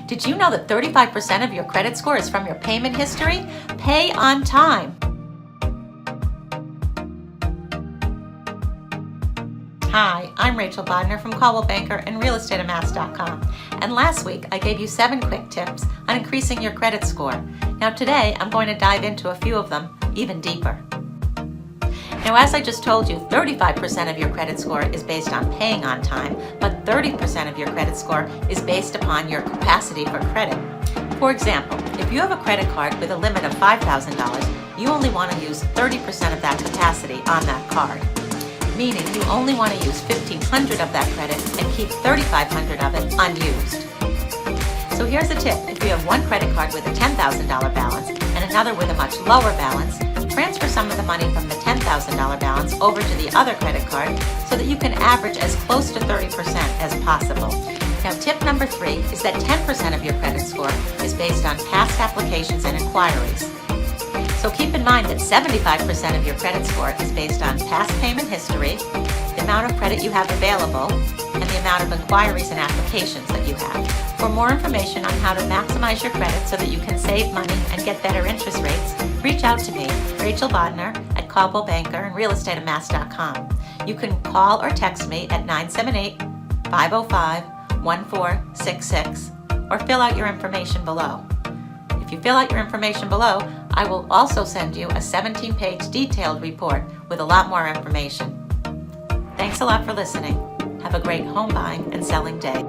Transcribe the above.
Did you know that 35% of your credit score is from your payment history? Pay on time. Hi, I'm Rachel Bodner from Coldwell Banker and realestateamass.com. And last week I gave you 7 quick tips on increasing your credit score. Now today I'm going to dive into a few of them even deeper. Now, as I just told you, 35% of your credit score is based on paying on time, but 30% of your credit score is based upon your capacity for credit. For example, if you have a credit card with a limit of $5,000, you only want to use 30% of that capacity on that card. Meaning you only want to use $1,500 of that credit and keep $3,500 of it unused. So here's a tip. If you have one credit card with a $10,000 balance and another with a much lower balance, transfer some of the money from the $10,000 balance over to the other credit card so that you can average as close to 30% as possible. Now, tip number 3 is that 10% of your credit score is based on past applications and inquiries. So keep in mind that 75% of your credit score is based on past payment history, the amount of credit you have available, and the amount of inquiries and applications that you have. For more information on how to maximize your credit so that you can save money and get better interest rates, reach out to me, Rachel Bodner, at Coldwell Banker and realestateamass.com. You can call or text me at 978-505-1466 or fill out your information below. If you fill out your information below, I will also send you a 17-page detailed report with a lot more information. Thanks a lot for listening. Have a great home buying and selling day.